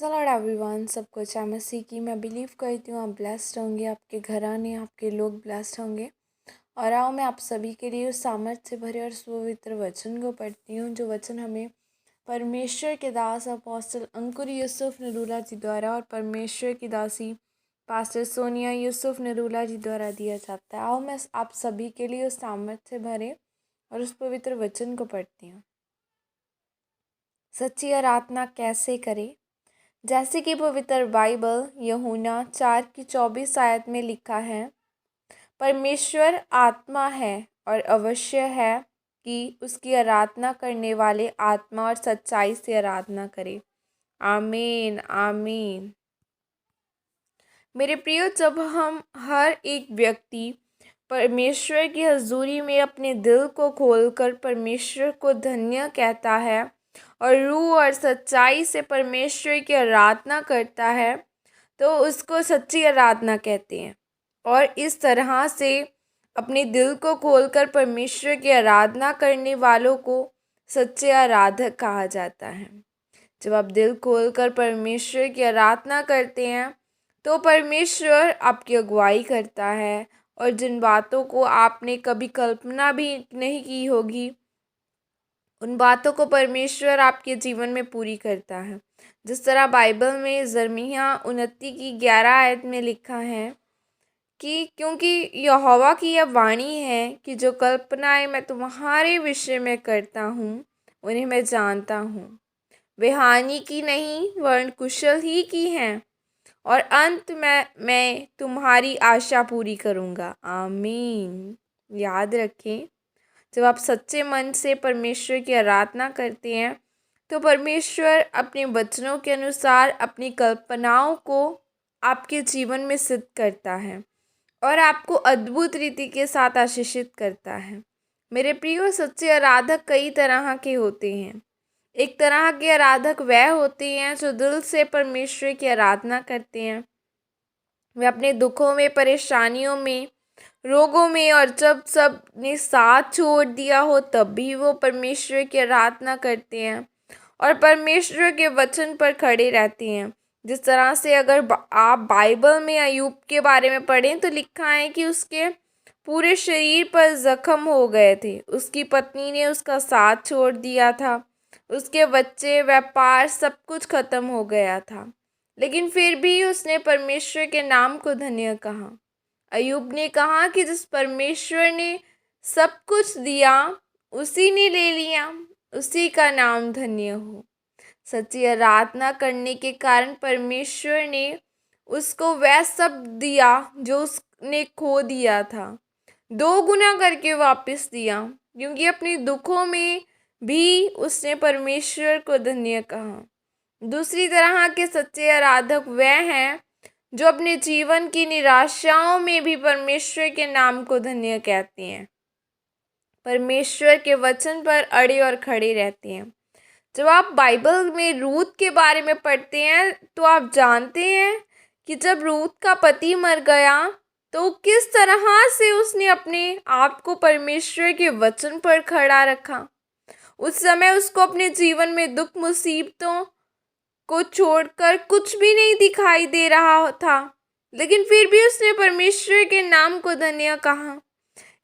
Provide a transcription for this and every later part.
Lord everyone, सबको जय मसीह की। मैं बिलीव करती हूँ आप ब्लेस्ड होंगे, आपके घराने आपके लोग ब्लेस्ड होंगे। और आओ मैं आप सभी के लिए उस सामर्थ्य से भरे और सुपवित्र वचन को पढ़ती हूँ, जो वचन हमें परमेश्वर के दास अपोस्टल अंकुर यूसुफ नरूला जी द्वारा और परमेश्वर की दासी पास्टर सोनिया यूसुफ नरूला जी द्वारा दिया जाता है। आओ मैं आप सभी के लिए उस सामर्थ्य से भरे और उस पवित्र वचन को पढ़ती हूँ। सच्ची आराधना कैसे करें? जैसे कि पवित्र बाइबल यूहन्ना 4:24 में लिखा है, परमेश्वर आत्मा है और अवश्य है कि उसकी आराधना करने वाले आत्मा और सच्चाई से आराधना करें। आमीन आमीन। मेरे प्रियो, जब हम हर एक व्यक्ति परमेश्वर की हजूरी में अपने दिल को खोलकर परमेश्वर को धन्य कहता है और रूह और सच्चाई से परमेश्वर की आराधना करता है, तो उसको सच्ची आराधना कहते हैं। और इस तरह से अपने दिल को खोलकर परमेश्वर की आराधना करने वालों को सच्चे आराधक कहा जाता है। जब आप दिल खोलकर परमेश्वर की आराधना करते हैं तो परमेश्वर आपकी अगुवाई करता है, और जिन बातों को आपने कभी कल्पना भी नहीं की होगी, उन बातों को परमेश्वर आपके जीवन में पूरी करता है। जिस तरह बाइबल में यिर्मयाह 29:11 में लिखा है कि क्योंकि यहोवा की यह वाणी है कि जो कल्पनाएं मैं तुम्हारे विषय में करता हूँ उन्हें मैं जानता हूँ, वे हानि की नहीं वरन कुशल ही की हैं, और अंत में मैं तुम्हारी आशा पूरी करूँगा। आमीन। याद रखें, जब आप सच्चे मन से परमेश्वर की आराधना करते हैं तो परमेश्वर अपने वचनों के अनुसार अपनी कल्पनाओं को आपके जीवन में सिद्ध करता है और आपको अद्भुत रीति के साथ आशीषित करता है। मेरे प्रियो, सच्चे आराधक कई तरह के होते हैं। एक तरह के आराधक वह होते हैं जो दिल से परमेश्वर की आराधना करते हैं। वे अपने दुखों में, परेशानियों में, रोगों में और जब सब ने साथ छोड़ दिया हो तब भी वो परमेश्वर की आराधना करते हैं और परमेश्वर के वचन पर खड़े रहते हैं। जिस तरह से अगर आप बाइबल में अय्यूब के बारे में पढ़ें तो लिखा है कि उसके पूरे शरीर पर जख्म हो गए थे, उसकी पत्नी ने उसका साथ छोड़ दिया था, उसके बच्चे, व्यापार, सब कुछ खत्म हो गया था, लेकिन फिर भी उसने परमेश्वर के नाम को धन्य कहा। अय्यूब ने कहा कि जिस परमेश्वर ने सब कुछ दिया उसी ने ले लिया, उसी का नाम धन्य हो। सच्ची आराधना करने के कारण परमेश्वर ने उसको वह सब दिया जो उसने खो दिया था, 2 गुना करके वापस दिया, क्योंकि अपने दुखों में भी उसने परमेश्वर को धन्य कहा। दूसरी तरह के सच्चे आराधक वह हैं जो अपने जीवन की निराशाओं में भी परमेश्वर के नाम को धन्य कहते हैं, परमेश्वर के वचन पर अड़े और खड़े रहते हैं। जब आप बाइबल में रूत के बारे में पढ़ते हैं तो आप जानते हैं कि जब रूत का पति मर गया तो किस तरह से उसने अपने आप को परमेश्वर के वचन पर खड़ा रखा। उस समय उसको अपने जीवन में दुख मुसीबतों को छोड़कर कुछ भी नहीं दिखाई दे रहा था, लेकिन फिर भी उसने परमेश्वर के नाम को धन्य कहा।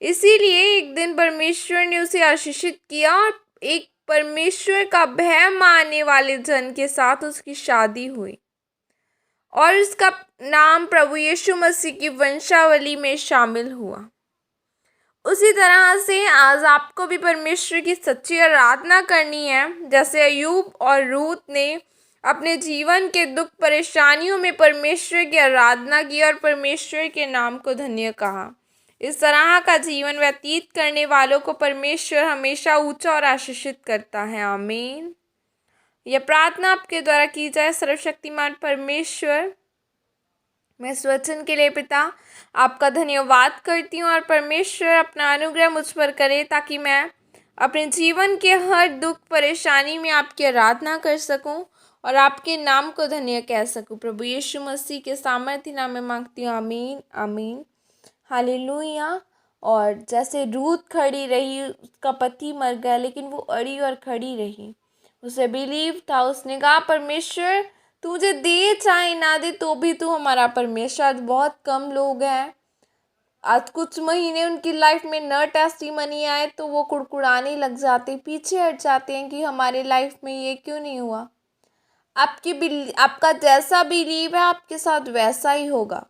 इसीलिए एक दिन परमेश्वर ने उसे आशीषित किया और एक परमेश्वर का भय मानने वाले जन के साथ उसकी शादी हुई और उसका नाम प्रभु यीशु मसीह की वंशावली में शामिल हुआ। उसी तरह से आज आपको भी परमेश्वर की सच्ची आराधना करनी है। जैसे अय्यूब और रूत ने अपने जीवन के दुख परेशानियों में परमेश्वर की आराधना की और परमेश्वर के नाम को धन्य कहा। इस तरह का जीवन व्यतीत करने वालों को परमेश्वर हमेशा ऊंचा और आशीषित करता है। आमीन। यह प्रार्थना आपके द्वारा की जाए। सर्वशक्तिमान परमेश्वर, मैं इस वचन के लिए पिता आपका धन्यवाद करती हूँ और परमेश्वर अपना अनुग्रह मुझ पर करे ताकि मैं अपने जीवन के हर दुख परेशानी में आपकी आराधना कर सकूं और आपके नाम को धन्य कह सकूं। प्रभु यीशु मसीह के सामर्थ्य नाम में मांगती हूँ। आमीन आमीन। हालेलुया। और जैसे रूत खड़ी रही, उसका पति मर गया लेकिन वो अड़ी और खड़ी रही, उसे बिलीव था, उसने कहा परमेश्वर तुझे दे चाहे ना दे तो भी तू हमारा परमेश्वर। आज बहुत कम लोग हैं, आज कुछ महीने उनकी लाइफ में न टेस्टिमनी आए तो वो कुड़कुड़ाने लग जाते, पीछे हट जाते हैं कि हमारे लाइफ में ये क्यों नहीं हुआ। आपका जैसा बिलीव है आपके साथ वैसा ही होगा।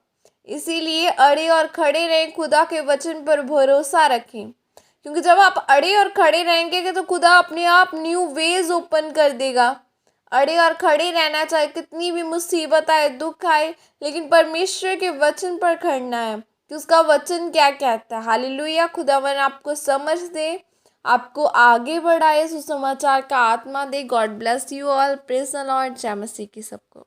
इसीलिए अड़े और खड़े रहें, खुदा के वचन पर भरोसा रखें, क्योंकि जब आप अड़े और खड़े रहेंगे तो खुदा अपने आप न्यू वेज ओपन कर देगा। अड़े और खड़े रहना, चाहे कितनी भी मुसीबत आए, दुख आए, लेकिन परमेश्वर के वचन पर खड़ना है कि उसका वचन क्या कहता है। हालेलुया। खुदावन आपको समझ दे, आपको आगे बढ़ाए, सुसमाचार का आत्मा दे। God bless you all. Praise the Lord. जय मसीह की सबको।